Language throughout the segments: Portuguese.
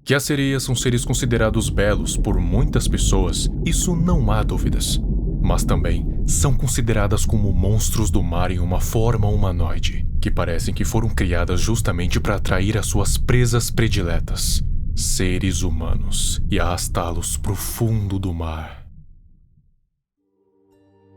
Que as sereias são seres considerados belos por muitas pessoas, isso não há dúvidas. Mas também são consideradas como monstros do mar em uma forma humanoide, que parecem que foram criadas justamente para atrair as suas presas prediletas, seres humanos, e arrastá-los para o fundo do mar.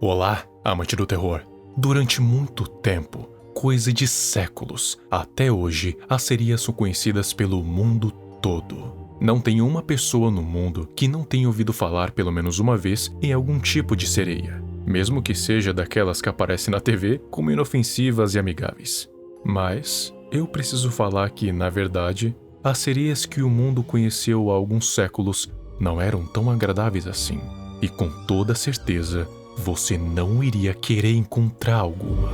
Olá, amante do terror. Durante muito tempo, coisa de séculos, até hoje, as sereias são conhecidas pelo mundo todo. Não tem uma pessoa no mundo que não tenha ouvido falar pelo menos uma vez em algum tipo de sereia, mesmo que seja daquelas que aparecem na TV como inofensivas e amigáveis. Mas eu preciso falar que, na verdade, as sereias que o mundo conheceu há alguns séculos não eram tão agradáveis assim. E com toda certeza, você não iria querer encontrar alguma.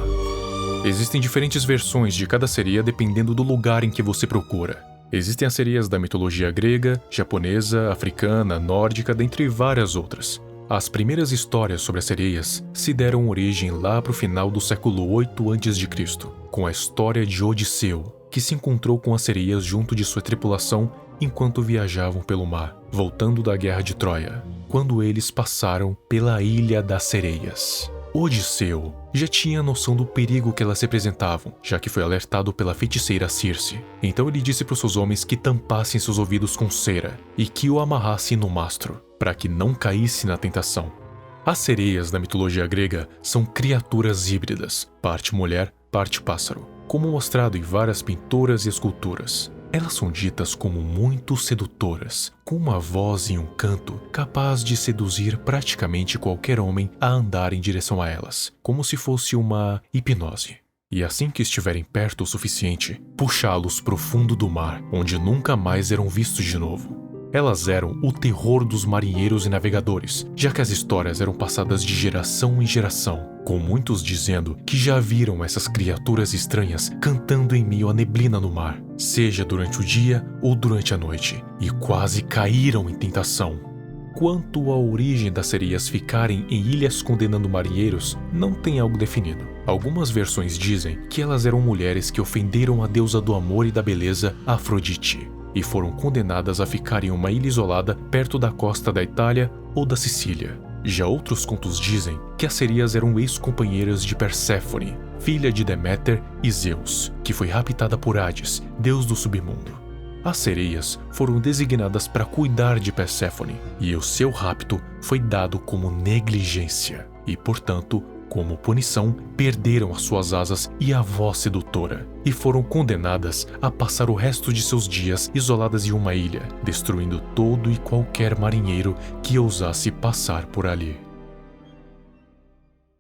Existem diferentes versões de cada sereia dependendo do lugar em que você procura. Existem as sereias da mitologia grega, japonesa, africana, nórdica, dentre várias outras. As primeiras histórias sobre as sereias se deram origem lá para o final do século 8 a.C., com a história de Odisseu, que se encontrou com as sereias junto de sua tripulação enquanto viajavam pelo mar, voltando da Guerra de Troia, quando eles passaram pela Ilha das Sereias. Odisseu já tinha noção do perigo que elas representavam, já que foi alertado pela feiticeira Circe. Então ele disse para os seus homens que tampassem seus ouvidos com cera e que o amarrassem no mastro, para que não caísse na tentação. As sereias da mitologia grega são criaturas híbridas, parte mulher, parte pássaro, como mostrado em várias pinturas e esculturas. Elas são ditas como muito sedutoras, com uma voz e um canto capaz de seduzir praticamente qualquer homem a andar em direção a elas, como se fosse uma hipnose. E assim que estiverem perto o suficiente, puxá-los para o fundo do mar, onde nunca mais eram vistos de novo. Elas eram o terror dos marinheiros e navegadores, já que as histórias eram passadas de geração em geração, com muitos dizendo que já viram essas criaturas estranhas cantando em meio à neblina no mar, seja durante o dia ou durante a noite, e quase caíram em tentação. Quanto à origem das sereias ficarem em ilhas condenando marinheiros, não tem algo definido. Algumas versões dizem que elas eram mulheres que ofenderam a deusa do amor e da beleza, Afrodite, e foram condenadas a ficar em uma ilha isolada perto da costa da Itália ou da Sicília. Já outros contos dizem que as sereias eram ex-companheiras de Perséfone, filha de Deméter e Zeus, que foi raptada por Hades, deus do submundo. As sereias foram designadas para cuidar de Perséfone, e o seu rapto foi dado como negligência, e, portanto, como punição, perderam as suas asas e a voz sedutora, e foram condenadas a passar o resto de seus dias isoladas em uma ilha, destruindo todo e qualquer marinheiro que ousasse passar por ali.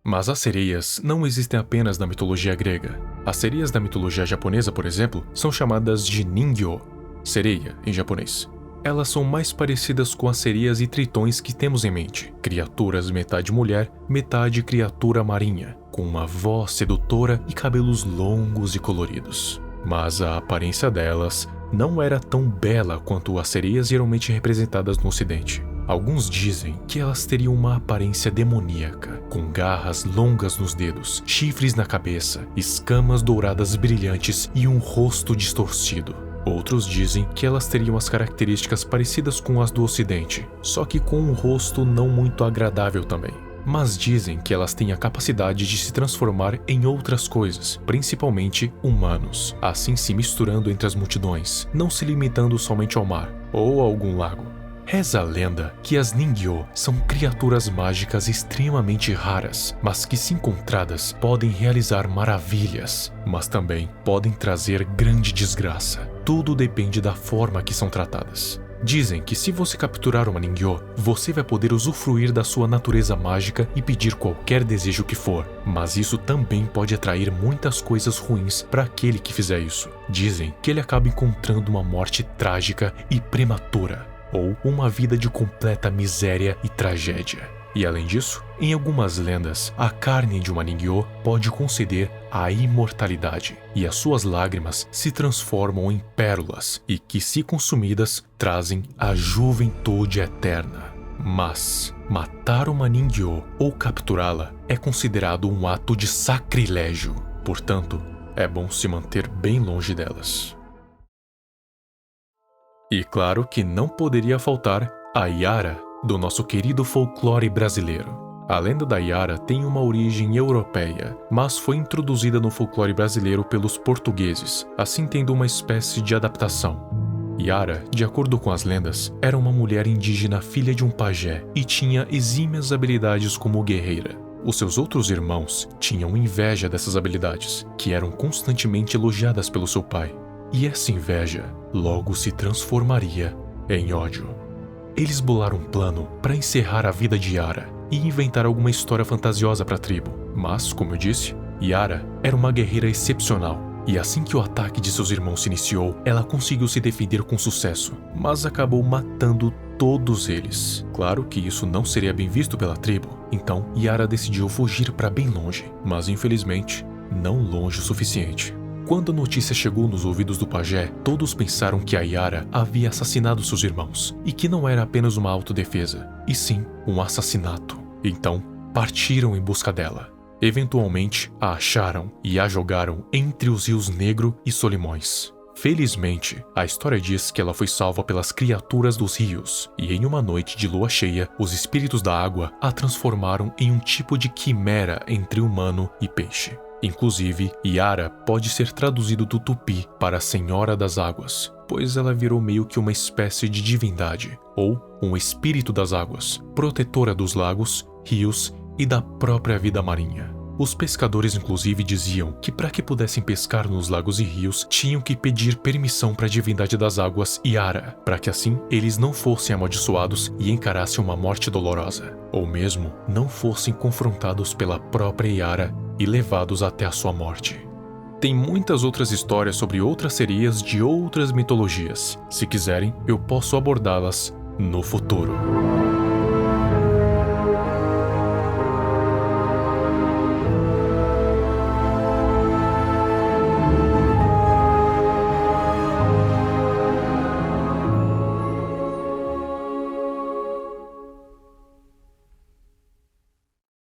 Mas as sereias não existem apenas na mitologia grega. As sereias da mitologia japonesa, por exemplo, são chamadas de Ningyo, sereia em japonês. Elas são mais parecidas com as sereias e tritões que temos em mente, criaturas metade mulher, metade criatura marinha, com uma voz sedutora e cabelos longos e coloridos. Mas a aparência delas não era tão bela quanto as sereias geralmente representadas no ocidente. Alguns dizem que elas teriam uma aparência demoníaca, com garras longas nos dedos, chifres na cabeça, escamas douradas brilhantes e um rosto distorcido. Outros dizem que elas teriam as características parecidas com as do ocidente, só que com um rosto não muito agradável também. Mas dizem que elas têm a capacidade de se transformar em outras coisas, principalmente humanos, assim se misturando entre as multidões, não se limitando somente ao mar ou a algum lago. Reza a lenda que as Ningyo são criaturas mágicas extremamente raras, mas que, se encontradas, podem realizar maravilhas, mas também podem trazer grande desgraça. Tudo depende da forma que são tratadas. Dizem que se você capturar uma Ningyo, você vai poder usufruir da sua natureza mágica e pedir qualquer desejo que for, mas isso também pode atrair muitas coisas ruins para aquele que fizer isso. Dizem que ele acaba encontrando uma morte trágica e prematura, ou uma vida de completa miséria e tragédia. E além disso, em algumas lendas, a carne de uma Ningyo pode conceder a imortalidade, e as suas lágrimas se transformam em pérolas, e que, se consumidas, trazem a juventude eterna. Mas matar uma Ningyo ou capturá-la é considerado um ato de sacrilégio, portanto, é bom se manter bem longe delas. E claro que não poderia faltar a Yara, do nosso querido folclore brasileiro. A lenda da Yara tem uma origem europeia, mas foi introduzida no folclore brasileiro pelos portugueses, assim tendo uma espécie de adaptação. Yara, de acordo com as lendas, era uma mulher indígena filha de um pajé e tinha exímias habilidades como guerreira. Os seus outros irmãos tinham inveja dessas habilidades, que eram constantemente elogiadas pelo seu pai. E essa inveja logo se transformaria em ódio. Eles bolaram um plano para encerrar a vida de Yara e inventar alguma história fantasiosa para a tribo. Mas, como eu disse, Yara era uma guerreira excepcional. E assim que o ataque de seus irmãos se iniciou, ela conseguiu se defender com sucesso, mas acabou matando todos eles. Claro que isso não seria bem visto pela tribo, então Yara decidiu fugir para bem longe, mas infelizmente, não longe o suficiente. Quando a notícia chegou nos ouvidos do pajé, todos pensaram que a Yara havia assassinado seus irmãos, e que não era apenas uma autodefesa, e sim um assassinato. Então, partiram em busca dela. Eventualmente, a acharam e a jogaram entre os rios Negro e Solimões. Felizmente, a história diz que ela foi salva pelas criaturas dos rios, e em uma noite de lua cheia, os espíritos da água a transformaram em um tipo de quimera entre humano e peixe. Inclusive, Yara pode ser traduzido do tupi para Senhora das Águas, pois ela virou meio que uma espécie de divindade, ou um espírito das águas, protetora dos lagos, rios e da própria vida marinha. Os pescadores inclusive diziam que para que pudessem pescar nos lagos e rios, tinham que pedir permissão para a divindade das águas Yara, para que assim eles não fossem amaldiçoados e encarassem uma morte dolorosa, ou mesmo não fossem confrontados pela própria Yara e levados até a sua morte. Tem muitas outras histórias sobre outras sereias de outras mitologias. Se quiserem, eu posso abordá-las no futuro.